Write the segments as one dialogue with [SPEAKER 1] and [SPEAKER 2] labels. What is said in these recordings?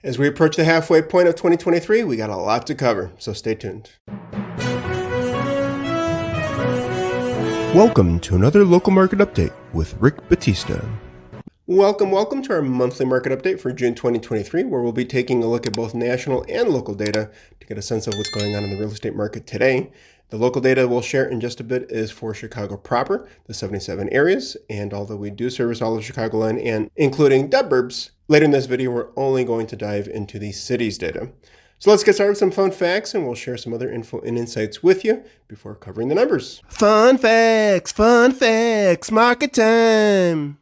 [SPEAKER 1] As we approach the halfway point of 2023, we got a lot to cover, so stay tuned. Welcome to another local market update with Rick Batista. Welcome to our monthly market update for June 2023, where we'll be taking a look at both national and local data to get a sense of what's going on in the real estate market today. The local data we'll share in just a bit is for Chicago proper, the 77 areas, and although we do service all of Chicagoland and including the Burbs, later in this video we're only going to dive into the city's data. So let's get started with some fun facts, and we'll share some other info and insights with you before covering the numbers. Fun facts, market time!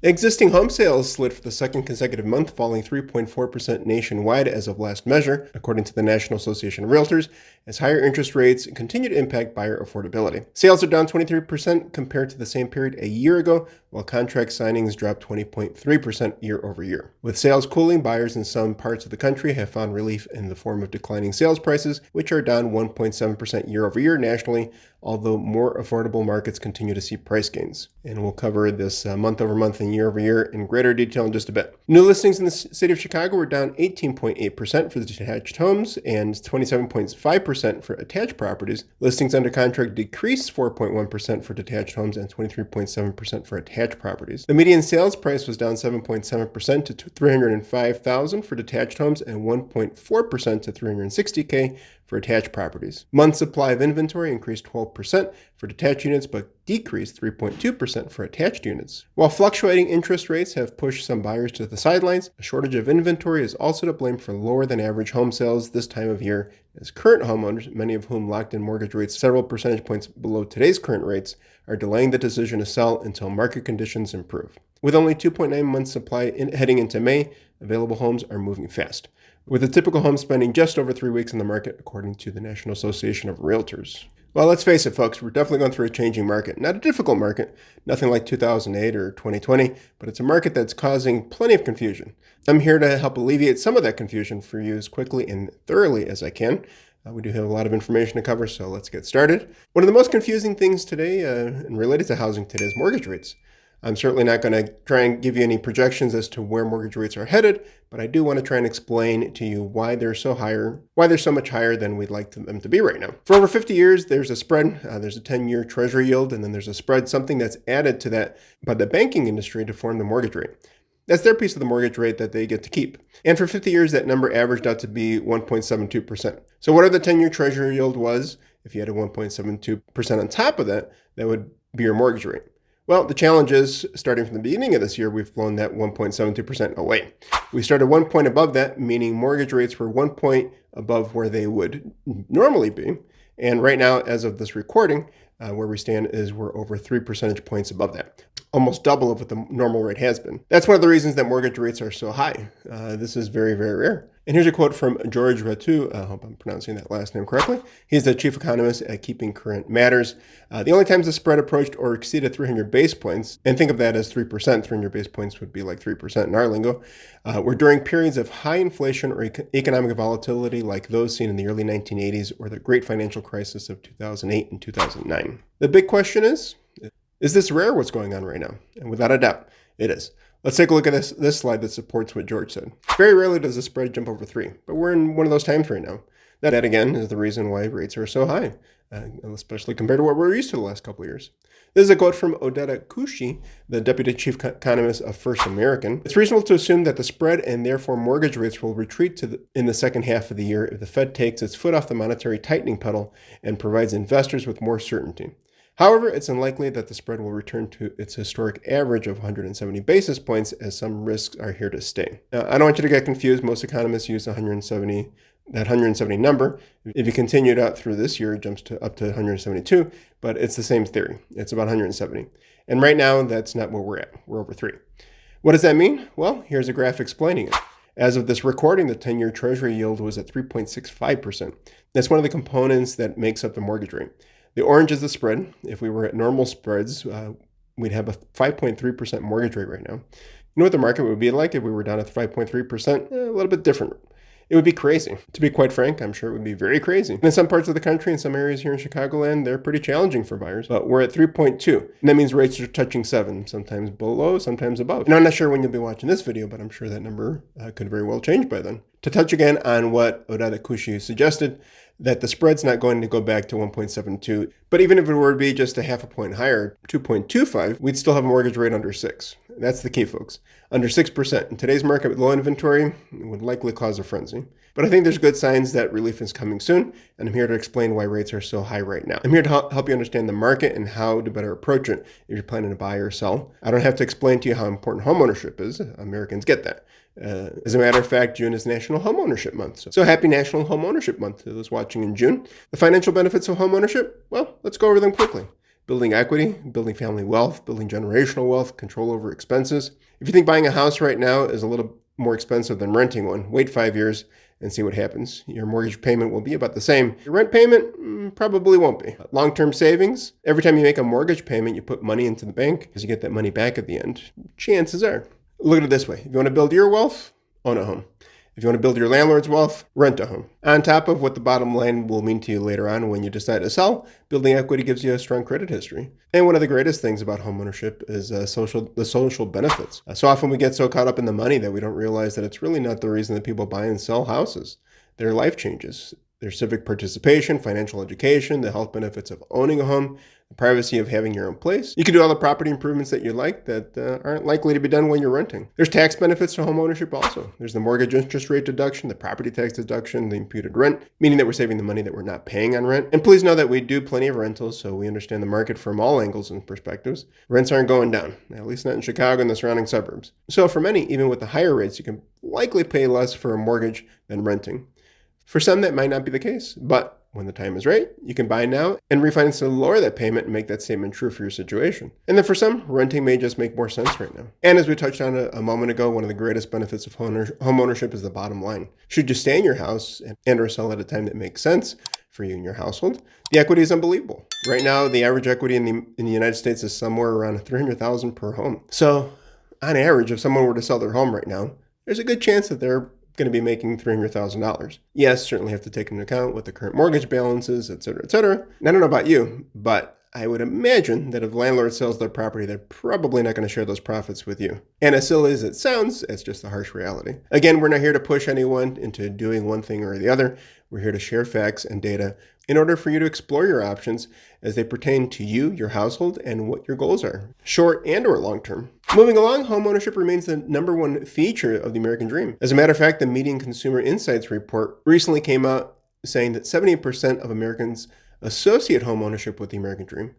[SPEAKER 1] Existing home sales slid for the second consecutive month, falling 3.4% nationwide as of last measure, according to the National Association of Realtors, as higher interest rates continue to impact buyer affordability. Sales are down 23% compared to the same period a year ago, while contract signings dropped 20.3% year over year. With sales cooling, buyers in some parts of the country have found relief in the form of declining sales prices, which are down 1.7% year over year nationally, although more affordable markets continue to see price gains. And we'll cover this month over month and year over year in greater detail in just a bit. New listings in the city of Chicago were down 18.8% for the detached homes and 27.5% for attached properties. Listings under contract decreased 4.1% for detached homes and 23.7% for attached properties. The median sales price was down 7.7% to $305,000 for detached homes and 1.4% to $360K for attached properties. Month supply of inventory increased 12% for detached units, but decreased 3.2% for attached units. While fluctuating interest rates have pushed some buyers to the sidelines, a shortage of inventory is also to blame for lower than average home sales this time of year, as current homeowners, many of whom locked in mortgage rates several percentage points below today's current rates, are delaying the decision to sell until market conditions improve. With only 2.9 months supply heading into May, available homes are moving fast, with a typical home spending just over 3 weeks in the market, according to the National Association of Realtors. Well, let's face it, folks, we're definitely going through a changing market. Not a difficult market, nothing like 2008 or 2020, but it's a market that's causing plenty of confusion. I'm here to help alleviate some of that confusion for you as quickly and thoroughly as I can. We do have a lot of information to cover, so let's get started. One of the most confusing things today and related to housing today is mortgage rates. I'm certainly not going to try and give you any projections as to where mortgage rates are headed, but I do want to try and explain to you why they're so much higher than we'd like them to be right now. For over 50 years, there's a spread. There's a 10-year treasury yield, and then there's a spread, something that's added to that by the banking industry to form the mortgage rate. That's their piece of the mortgage rate that they get to keep. And for 50 years, that number averaged out to be 1.72%. So whatever the 10-year treasury yield was, if you had a 1.72% on top of that, that would be your mortgage rate. Well, the challenge is, starting from the beginning of this year, we've blown that 1.72% away. We started 1 point above that, meaning mortgage rates were 1 point above where they would normally be. And right now, as of this recording, where we stand is we're over 3 percentage points above that. Almost double of what the normal rate has been. That's one of the reasons that mortgage rates are so high. This is very, very rare. And here's a quote from George Ratu. I hope I'm pronouncing that last name correctly. He's the chief economist at Keeping Current Matters. The only times the spread approached or exceeded 300 base points, and think of that as 3%, 300 base points would be like 3% in our lingo, were during periods of high inflation or economic volatility like those seen in the early 1980s or the great financial crisis of 2008 and 2009. The big question is this rare what's going on right now? And without a doubt, it is. Let's take a look at this slide that supports what George said. Very rarely does the spread jump over 3, but we're in one of those times right now. That again, is the reason why rates are so high, especially compared to what we're used to the last couple of years. This is a quote from Odetta Kushi, the deputy chief economist of First American. It's reasonable to assume that the spread and therefore mortgage rates will retreat in the second half of the year if the Fed takes its foot off the monetary tightening pedal and provides investors with more certainty. However, it's unlikely that the spread will return to its historic average of 170 basis points, as some risks are here to stay. Now, I don't want you to get confused. Most economists use that 170 number. If you continue it out through this year, it jumps up to 172, but it's the same theory. It's about 170. And right now, that's not where we're at. We're over 3. What does that mean? Well, here's a graph explaining it. As of this recording, the 10-year treasury yield was at 3.65%. That's one of the components that makes up the mortgage rate. The orange is the spread. If we were at normal spreads, we'd have a 5.3% mortgage rate right now. You know what the market would be like if we were down at 5.3%? A little bit different. It would be crazy. To be quite frank, I'm sure it would be very crazy. And in some parts of the country, in some areas here in Chicagoland, they're pretty challenging for buyers. But we're at 3.2. And that means rates are touching 7, sometimes below, sometimes above. And I'm not sure when you'll be watching this video, but I'm sure that number could very well change by then. To touch again on what Odada Kushi suggested, that the spread's not going to go back to 1.72. But even if it were to be just a half a point higher, 2.25, we'd still have a mortgage rate under 6. That's the key, folks. Under 6%. In today's market with low inventory, it would likely cause a frenzy. But I think there's good signs that relief is coming soon, and I'm here to explain why rates are so high right now. I'm here to help you understand the market and how to better approach it if you're planning to buy or sell. I don't have to explain to you how important homeownership is. Americans get that. As a matter of fact, June is National Homeownership Month. So happy National Homeownership Month to those watching in June. The financial benefits of homeownership, well, let's go over them quickly. Building equity, building family wealth, building generational wealth, control over expenses. If you think buying a house right now is a little more expensive than renting one, wait 5 years and see what happens. Your mortgage payment will be about the same. Your rent payment probably won't be. Long-term savings, every time you make a mortgage payment, you put money into the bank because you get that money back at the end. Chances are. Look at it this way. If you want to build your wealth, own a home. If you want to build your landlord's wealth, rent a home. On top of what the bottom line will mean to you later on when you decide to sell, building equity gives you a strong credit history. And one of the greatest things about homeownership is the social benefits. So often we get so caught up in the money that we don't realize that it's really not the reason that people buy and sell houses. Their life changes. Their civic participation, financial education, the health benefits of owning a home, the privacy of having your own place. You can do all the property improvements that you like that aren't likely to be done when you're renting. There's tax benefits to homeownership also. There's the mortgage interest rate deduction, the property tax deduction, the imputed rent, meaning that we're saving the money that we're not paying on rent. And please know that we do plenty of rentals, so we understand the market from all angles and perspectives. Rents aren't going down, at least not in Chicago and the surrounding suburbs. So for many, even with the higher rates, you can likely pay less for a mortgage than renting. For some, that might not be the case, but when the time is right, you can buy now and refinance to lower that payment and make that statement true for your situation. And then for some, renting may just make more sense right now. And as we touched on a moment ago, one of the greatest benefits of homeownership is the bottom line. Should you stay in your house and or sell at a time that makes sense for you and your household, the equity is unbelievable. Right now, the average equity in the United States is somewhere around $300,000 per home. So on average, if someone were to sell their home right now, there's a good chance that they're going to be making $300,000. Yes, certainly have to take into account what the current mortgage balance is, et cetera, et cetera. And I don't know about you, but I would imagine that if a landlord sells their property, they're probably not going to share those profits with you. And as silly as it sounds, it's just the harsh reality. Again, we're not here to push anyone into doing one thing or the other. We're here to share facts and data in order for you to explore your options as they pertain to you, your household, and what your goals are, short and or long term. Moving along, homeownership remains the #1 feature of the American dream. As a matter of fact, the Median Consumer Insights report recently came out saying that 78% of Americans associate homeownership with the American dream.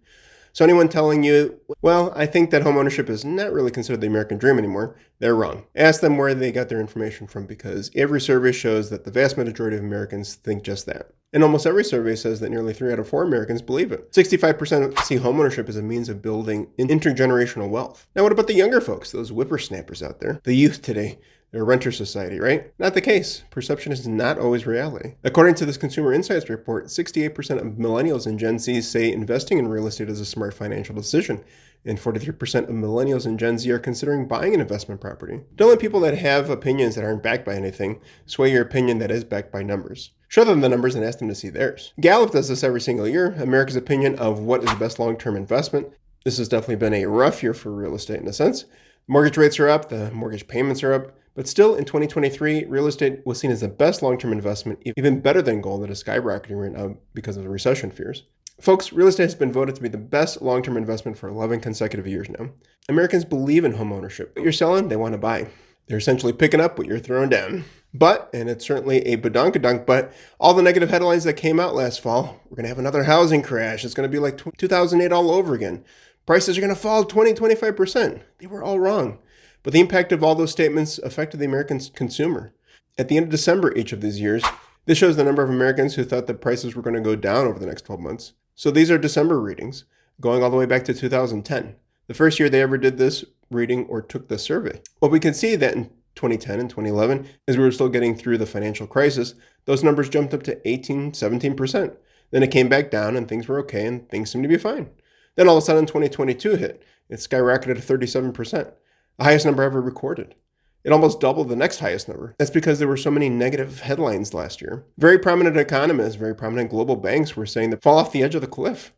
[SPEAKER 1] So anyone telling you, well, I think that homeownership is not really considered the American dream anymore, they're wrong. Ask them where they got their information from, because every survey shows that the vast majority of Americans think just that. And almost every survey says that nearly 3 out of 4 Americans believe it. 65% see homeownership as a means of building intergenerational wealth. Now, what about the younger folks, those whippersnappers out there, the youth today? They're a renter society, right? Not the case. Perception is not always reality. According to this Consumer Insights report, 68% of millennials and Gen Z say investing in real estate is a smart financial decision. And 43% of millennials and Gen Z are considering buying an investment property. Don't let people that have opinions that aren't backed by anything sway your opinion that is backed by numbers. Show them the numbers and ask them to see theirs. Gallup does this every single year, America's opinion of what is the best long-term investment. This has definitely been a rough year for real estate in a sense. Mortgage rates are up, the mortgage payments are up, but still in 2023, real estate was seen as the best long-term investment, even better than gold that is skyrocketing right now because of the recession fears. Folks, real estate has been voted to be the best long-term investment for 11 consecutive years now. Americans believe in home ownership. What you're selling, they want to buy. They're essentially picking up what you're throwing down. But, and it's certainly a badonkadunk, but all the negative headlines that came out last fall, we're going to have another housing crash. It's going to be like 2008 all over again. Prices are going to fall 20-25%. They were all wrong. But the impact of all those statements affected the American consumer. At the end of December each of these years, this shows the number of Americans who thought that prices were going to go down over the next 12 months. So these are December readings, going all the way back to 2010, the first year they ever did this reading or took this survey. Well, we can see that in 2010 and 2011, as we were still getting through the financial crisis, those numbers jumped up to 18-17%. Then it came back down and things were okay and things seemed to be fine. Then all of a sudden 2022 hit. It skyrocketed to 37%, the highest number ever recorded. It almost doubled the next highest number. That's because there were so many negative headlines last year. Very prominent economists, very prominent global banks were saying that fall off the edge of the cliff.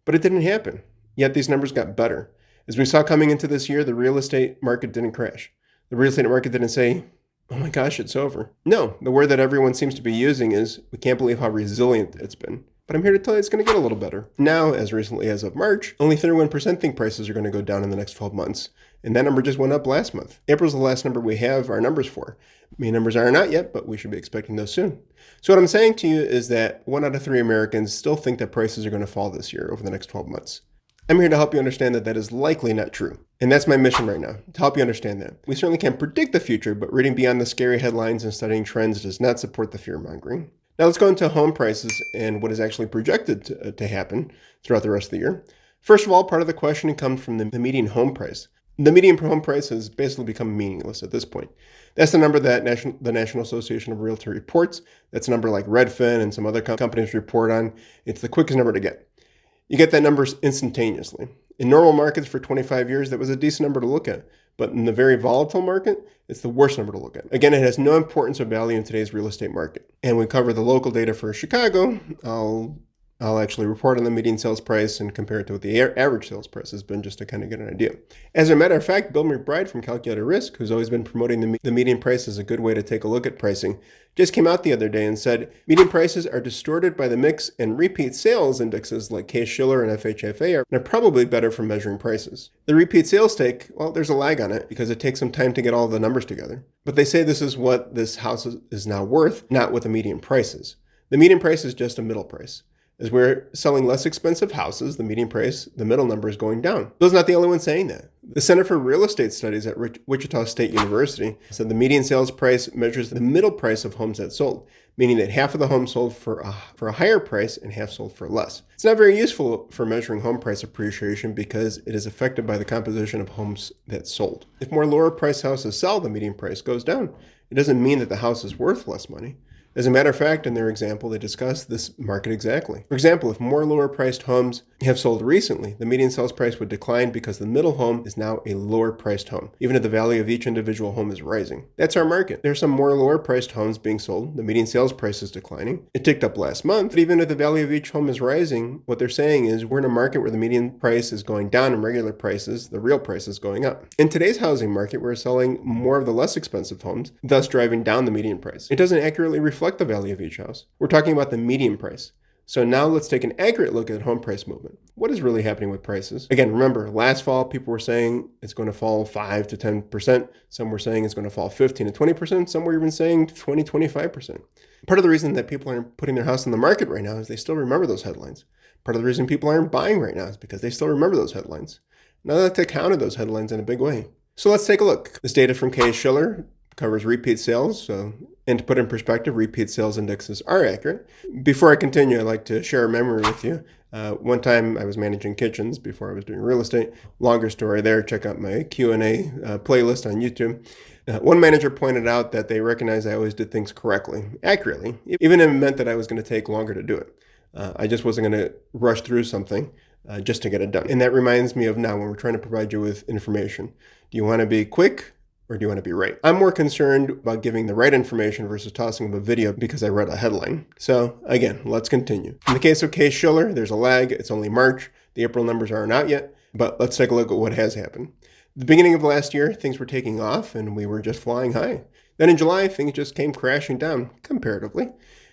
[SPEAKER 1] But it didn't happen. Yet these numbers got better. As we saw coming into this year, the real estate market didn't crash. The real estate market didn't say, oh my gosh, it's over. No, the word that everyone seems to be using is, we can't believe how resilient it's been. But I'm here to tell you it's going to get a little better. Now, as recently as of March, only 31% think prices are going to go down in the next 12 months. And that number just went up last month. April's the last number we have our numbers for. Main numbers aren't out yet, but we should be expecting those soon. So what I'm saying to you is that 1 out of 3 Americans still think that prices are going to fall this year over the next 12 months. I'm here to help you understand that that is likely not true. And that's my mission right now, to help you understand that. We certainly can't predict the future, but reading beyond the scary headlines and studying trends does not support the fear-mongering. Now let's go into home prices and what is actually projected to happen throughout the rest of the year. First of all, part of the questioning comes from the median home price. The median home price has basically become meaningless at this point. That's the number that the National Association of Realtor reports. That's a number like Redfin and some other companies report on. It's the quickest number to get. You get that number instantaneously. In normal markets for 25 years, that was a decent number to look at. But in the very volatile market, it's the worst number to look at. Again, it has no importance or value in today's real estate market. And we cover the local data for Chicago. I'll actually report on the median sales price and compare it to what the average sales price has been, just to kind of get an idea. As a matter of fact, Bill McBride from Calculated Risk, who's always been promoting the median price as a good way to take a look at pricing, just came out the other day and said, median prices are distorted by the mix, and repeat sales indexes like Case-Shiller and FHFA are probably better for measuring prices. The repeat sales take, well, there's a lag on it because it takes some time to get all the numbers together. But they say this is what this house is now worth, not what the median price is. The median price is just a middle price. As we're selling less expensive houses, the median price, the middle number, is going down. Bill's not the only one saying that. The Center for Real Estate Studies at Wichita State University said the median sales price measures the middle price of homes that sold, meaning that half of the homes sold for a higher price and half sold for less. It's not very useful for measuring home price appreciation because it is affected by the composition of homes that sold. If more lower priced houses sell, the median price goes down. It doesn't mean that the house is worth less money. As a matter of fact, in their example, they discuss this market exactly. For example, if more lower-priced homes have sold recently, the median sales price would decline because the middle home is now a lower-priced home, even if the value of each individual home is rising. That's our market. There are some more lower-priced homes being sold. The median sales price is declining. It ticked up last month, but even if the value of each home is rising, what they're saying is we're in a market where the median price is going down and regular prices, the real price, is going up. In today's housing market, we're selling more of the less expensive homes, thus driving down the median price. It doesn't accurately reflect the value of each house. We're talking about the median price. So now let's take an accurate look at home price movement. What is really happening with prices? Again, remember, last fall, people were saying it's going to fall 5 to 10%. Some were saying it's going to fall 15 to 20%. Some were even saying 20, 25%. Part of the reason that people aren't putting their house on the market right now is they still remember those headlines. Part of the reason people aren't buying right now is because they still remember those headlines. Now that they counted those headlines in a big way. So let's take a look. This data from Case-Shiller covers repeat sales. And to put in perspective, repeat sales indexes are accurate. Before I continue, I'd like to share a memory with you. One time I was managing kitchens before I was doing real estate. Longer story there. Check out my Q&A playlist on YouTube. One manager pointed out that they recognized I always did things correctly, accurately, even if it meant that I was going to take longer to do it. I just wasn't going to rush through something just to get it done. And that reminds me of now when we're trying to provide you with information. Do you want to be quick? Or do you want to be right? I'm more concerned about giving the right information versus tossing up a video because I read a headline. So again, let's continue. In the case of Case-Shiller, there's a lag. It's only March. The April numbers aren't out yet, but let's take a look at what has happened. The beginning of last year, things were taking off and we were just flying high. Then in July, things just came crashing down comparatively.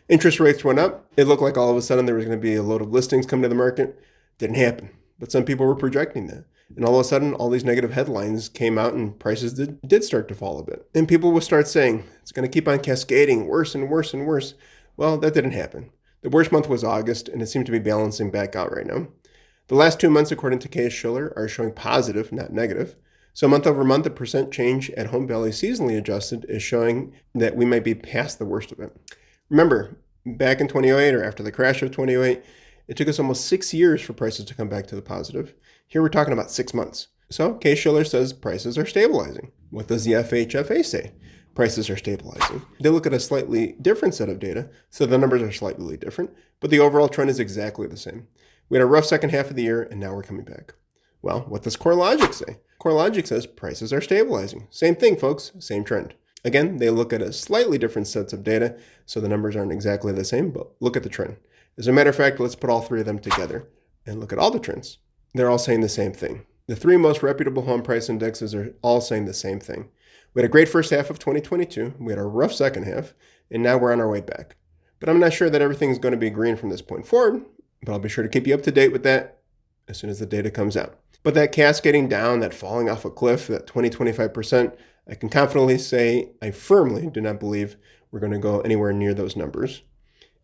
[SPEAKER 1] Interest rates went up. It looked like all of a sudden there was going to be a load of listings come to the market. Didn't happen, but some people were projecting that. And all of a sudden, all these negative headlines came out and prices did start to fall a bit. And people will start saying, it's going to keep on cascading worse and worse and worse. Well, that didn't happen. The worst month was August, and it seemed to be balancing back out right now. The last 2 months, according to Case-Shiller, are showing positive, not negative. So month over month, the percent change at home value seasonally adjusted is showing that we might be past the worst of it. Remember, back in 2008 or after the crash of 2008, it took us almost 6 years for prices to come back to the positive. Here we're talking about 6 months. So Case-Shiller says prices are stabilizing. What does the FHFA say? Prices are stabilizing. They look at a slightly different set of data, so the numbers are slightly different, but the overall trend is exactly the same. We had a rough second half of the year, and now we're coming back. Well, what does CoreLogic say? CoreLogic says prices are stabilizing. Same thing, folks, same trend. Again, they look at a slightly different sets of data, so the numbers aren't exactly the same, but look at the trend. As a matter of fact, let's put all three of them together and look at all the trends. They're all saying the same thing. The three most reputable home price indexes are all saying the same thing. We had a great first half of 2022, we had a rough second half, and now we're on our way back. But I'm not sure that everything's going to be green from this point forward, but I'll be sure to keep you up to date with that as soon as the data comes out. But that cascading down, that falling off a cliff, that 20-25%, I can confidently say I firmly do not believe we're going to go anywhere near those numbers.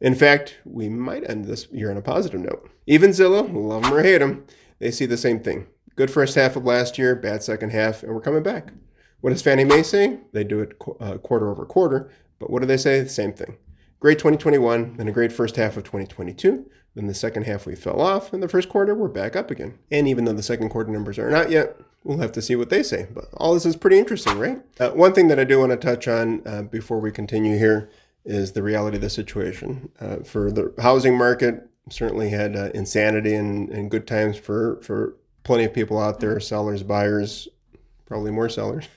[SPEAKER 1] In fact, we might end this year on a positive note. Even Zillow, love them or hate them, they see the same thing. Good first half of last year, bad second half, and we're coming back. What does Fannie Mae say? They do it quarter over quarter, but what do they say? The same thing. Great 2021, then a great first half of 2022. Then the second half we fell off, and the first quarter we're back up again. And even though the second quarter numbers aren't out yet, we'll have to see what they say. But all this is pretty interesting, right? One thing that I do want to touch on before we continue here is the reality of the situation. For the housing market, certainly had insanity and good times for plenty of people out there, sellers, buyers, probably more sellers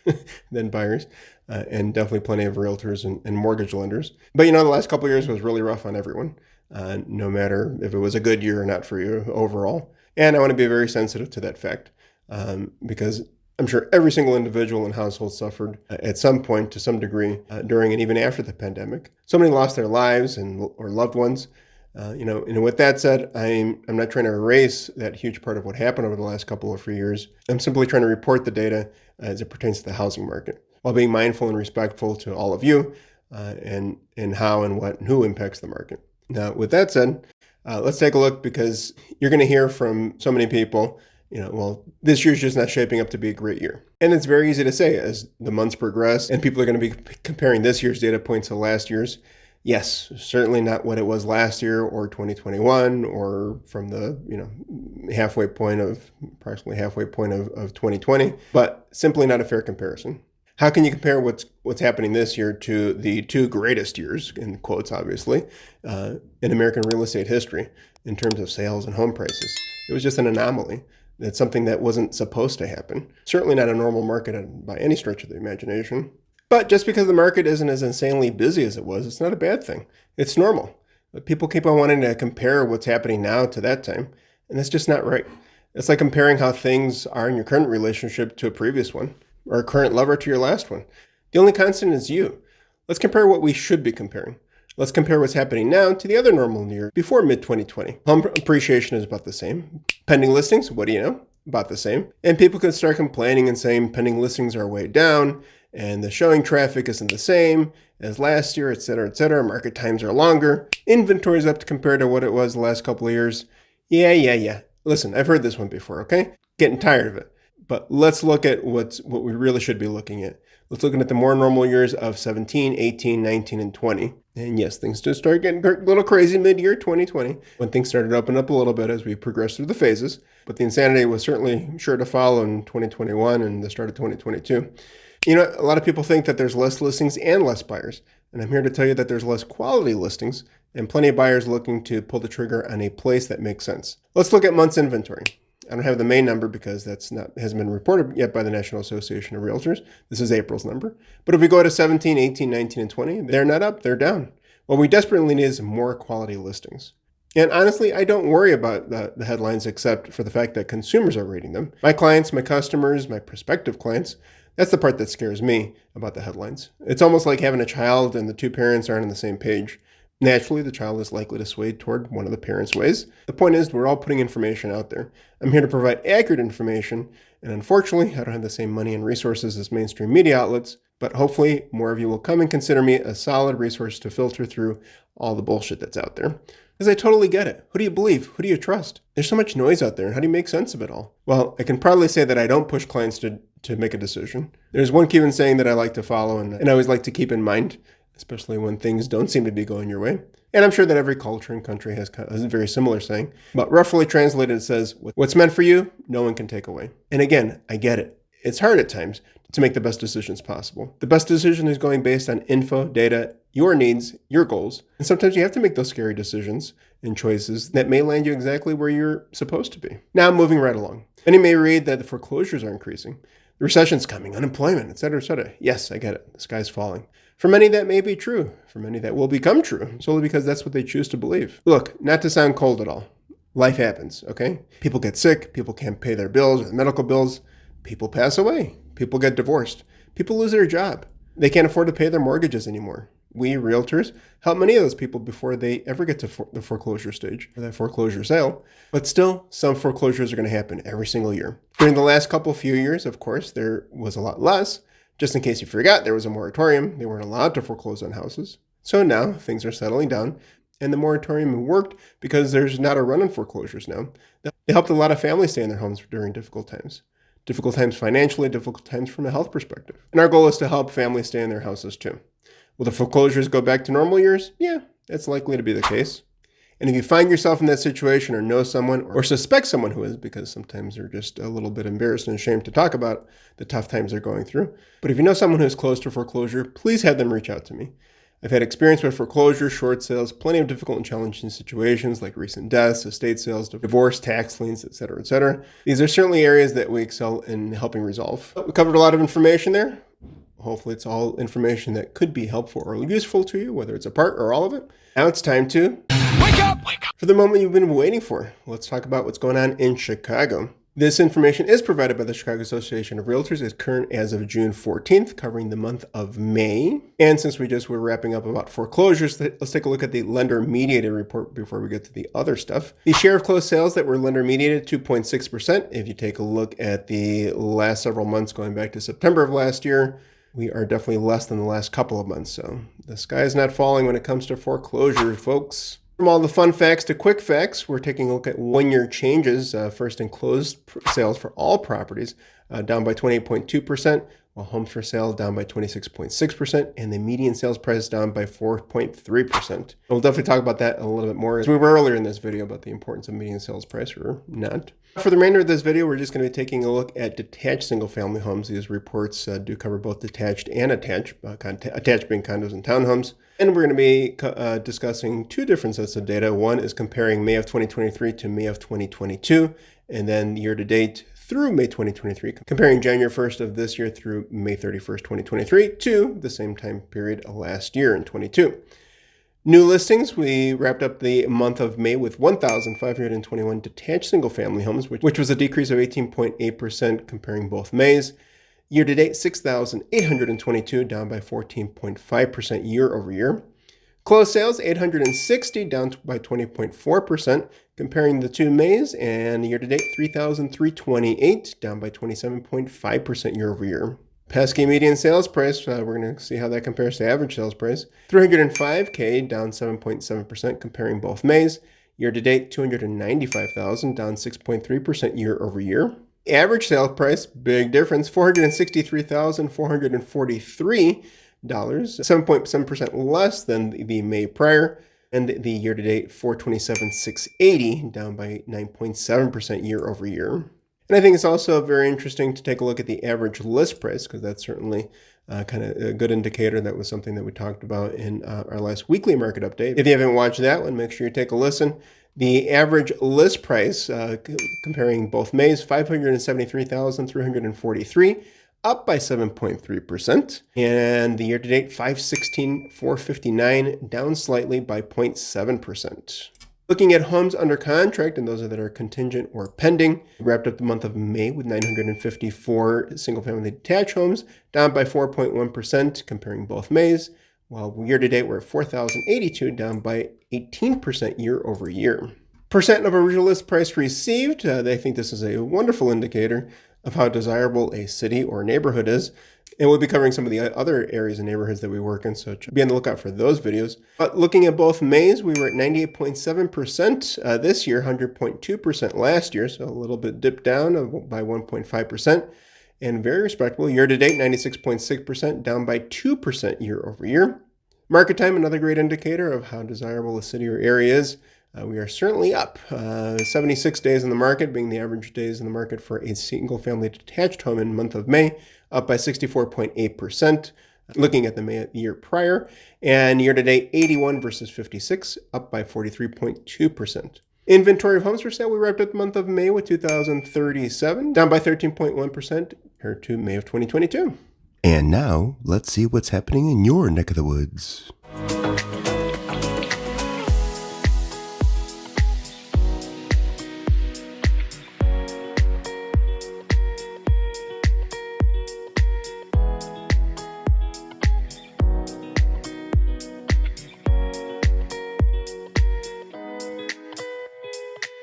[SPEAKER 1] than buyers, and definitely plenty of realtors and mortgage lenders. But the last couple of years was really rough on everyone, no matter if it was a good year or not for you overall. And I want to be very sensitive to that fact because I'm sure every single individual and household suffered at some point to some degree during and even after the pandemic. So many lost their lives or loved ones. And with that said, I'm not trying to erase that huge part of what happened over the last couple of years. I'm simply trying to report the data as it pertains to the housing market, while being mindful and respectful to all of you and how and what and who impacts the market. Now, with that said, let's take a look, because you're going to hear from so many people, well, this year's just not shaping up to be a great year. And it's very easy to say as the months progress and people are going to be comparing this year's data points to last year's. Yes, certainly not what it was last year or 2021 or from the approximately halfway point of 2020, but simply not a fair comparison. How can you compare what's happening this year to the two greatest years, in quotes obviously, in American real estate history in terms of sales and home prices? It was just an anomaly. That's something that wasn't supposed to happen. Certainly not a normal market by any stretch of the imagination. But just because the market isn't as insanely busy as it was, it's not a bad thing. It's normal. But people keep on wanting to compare what's happening now to that time, and that's just not right. It's like comparing how things are in your current relationship to a previous one, or a current lover to your last one. The only constant is you. Let's compare what we should be comparing. Let's compare what's happening now to the other normal year before mid-2020. Home appreciation is about the same. Pending listings, what do you know? About the same. And people can start complaining and saying pending listings are way down, and the showing traffic isn't the same as last year, et cetera, et cetera. Market times are longer. Inventory's up compared to what it was the last couple of years. Yeah. Listen, I've heard this one before, okay? Getting tired of it. But let's look at what we really should be looking at. Let's look at the more normal years of 17, 18, 19, and 20. And yes, things just started getting a little crazy mid-year 2020 when things started to open up a little bit as we progressed through the phases. But the insanity was certainly sure to follow in 2021 and the start of 2022. A lot of people think that there's less listings and less buyers. And I'm here to tell you that there's less quality listings and plenty of buyers looking to pull the trigger on a place that makes sense. Let's look at months inventory. I don't have the May number because hasn't been reported yet by the National Association of Realtors. This is April's number. But if we go to 17, 18, 19, and 20, they're not up, they're down. What we desperately need is more quality listings. And honestly, I don't worry about the headlines except for the fact that consumers are reading them. My clients, my customers, my prospective clients, that's the part that scares me about the headlines. It's almost like having a child and the two parents aren't on the same page. Naturally, the child is likely to sway toward one of the parents' ways. The point is, we're all putting information out there. I'm here to provide accurate information, and unfortunately, I don't have the same money and resources as mainstream media outlets, but hopefully more of you will come and consider me a solid resource to filter through all the bullshit that's out there. Because I totally get it. Who do you believe? Who do you trust? There's so much noise out there, and how do you make sense of it all? Well, I can proudly say that I don't push clients to make a decision. There's one Cuban saying that I like to follow, and I always like to keep in mind, especially when things don't seem to be going your way. And I'm sure that every culture and country has a very similar saying. But roughly translated, it says, what's meant for you, no one can take away. And again, I get it. It's hard at times to make the best decisions possible. The best decision is going based on info, data, your needs, your goals. And sometimes you have to make those scary decisions and choices that may land you exactly where you're supposed to be. Now, moving right along. Many may read that the foreclosures are increasing. The recession's coming, unemployment, et cetera, et cetera. Yes, I get it. The sky's falling. For many, that may be true. For many, that will become true, solely because that's what they choose to believe. Look, not to sound cold at all. Life happens, okay? People get sick. People can't pay their bills or medical bills. People pass away. People get divorced. People lose their job. They can't afford to pay their mortgages anymore. We, realtors, help many of those people before they ever get to the foreclosure stage or that foreclosure sale. But still, some foreclosures are going to happen every single year. During the last few years, of course, there was a lot less. Just in case you forgot, there was a moratorium. They weren't allowed to foreclose on houses. So now things are settling down. And the moratorium worked because there's not a run on foreclosures now. They helped a lot of families stay in their homes during difficult times. Difficult times financially, difficult times from a health perspective. And our goal is to help families stay in their houses too. Will the foreclosures go back to normal years? Yeah, that's likely to be the case. And if you find yourself in that situation or know someone or suspect someone who is, because sometimes they're just a little bit embarrassed and ashamed to talk about the tough times they're going through. But if you know someone who's close to foreclosure, please have them reach out to me. I've had experience with foreclosure, short sales, plenty of difficult and challenging situations like recent deaths, estate sales, divorce, tax liens, et cetera, et cetera. These are certainly areas that we excel in helping resolve. We covered a lot of information there. Hopefully it's all information that could be helpful or useful to you, whether it's a part or all of it. Now it's time to wake up! For the moment you've been waiting for, let's talk about what's going on in Chicago. This information is provided by the Chicago Association of Realtors. It's current as of June 14th, covering the month of May. And since we just were wrapping up about foreclosures, let's take a look at the lender-mediated report before we get to the other stuff. The share of closed sales that were lender-mediated, 2.6%. If you take a look at the last several months going back to September of last year, we are definitely less than the last couple of months. So the sky is not falling when it comes to foreclosures, folks. From all the fun facts to quick facts, we're taking a look at one-year changes, first in closed sales for all properties, down by 28.2%, while homes for sale down by 26.6%, and the median sales price down by 4.3%. We'll definitely talk about that a little bit more, as we were earlier in this video about the importance of median sales price, or not. For the remainder of this video, we're just going to be taking a look at detached single-family homes. These reports do cover both detached and attached, attached being condos and townhomes. And we're going to be discussing two different sets of data. One is comparing May of 2023 to May of 2022, and then year-to-date through May 2023, comparing January 1st of this year through May 31st, 2023 to the same time period last year in 22. New listings, we wrapped up the month of May with 1,521 detached single-family homes, which was a decrease of 18.8% comparing both Mays. Year-to-date, 6,822, down by 14.5% year-over-year. Closed sales, 860, down by 20.4%, comparing the two Mays, and year-to-date, 3,328, down by 27.5% year-over-year. Pesky median sales price, we're going to see how that compares to average sales price. $305K, down 7.7%, comparing both Mays. Year-to-date, $295,000, down 6.3% year-over-year. Average sale price, big difference, $463,443, 7.7% less than the May prior, and the year-to-date $427,680, down by 9.7% year-over-year. And I think it's also very interesting to take a look at the average list price, because that's certainly kind of a good indicator. That was something that we talked about in our last weekly market update. If you haven't watched that one, make sure you take a listen. The average list price, comparing both Mays, $573,343, up by 7.3%. And the year-to-date, $516,459, down slightly by 0.7%. Looking at homes under contract, and those that are contingent or pending, we wrapped up the month of May with 954 single-family detached homes, down by 4.1%, comparing both Mays, while year-to-date we're at 4,082, down by 18% year-over-year. Percent of original list price received, they think this is a wonderful indicator of how desirable a city or neighborhood is. And we'll be covering some of the other areas and neighborhoods that we work in, so be on the lookout for those videos. But looking at both Mays, we were at 98.7% this year, 100.2% last year, so a little bit dipped down by 1.5%. And very respectable. Year-to-date, 96.6%, down by 2% year-over-year. Market time, another great indicator of how desirable a city or area is. We are certainly up. 76 days in the market, being the average days in the market for a single-family detached home in the month of May, up by 64.8%. Looking at the year prior, and year-to-date 81 versus 56, up by 43.2%. Inventory of homes for sale, we wrapped up the month of May with 2,037, down by 13.1% compared to May of 2022. And now, let's see what's happening in your neck of the woods.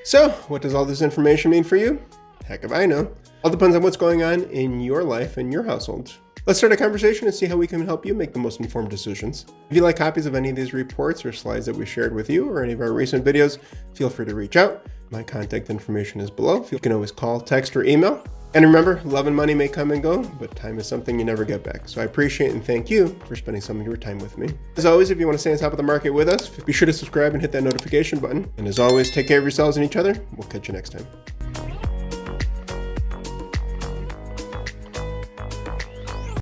[SPEAKER 1] So, what does all this information mean for you? Heck if I know. All depends on what's going on in your life and your household. Let's start a conversation and see how we can help you make the most informed decisions. If you like copies of any of these reports or slides that we shared with you or any of our recent videos, feel free to reach out. My contact information is below. You can always call, text, or email. And remember, love and money may come and go, but time is something you never get back. So I appreciate and thank you for spending some of your time with me. As always, if you want to stay on top of the market with us, be sure to subscribe and hit that notification button. And as always, take care of yourselves and each other. We'll catch you next time.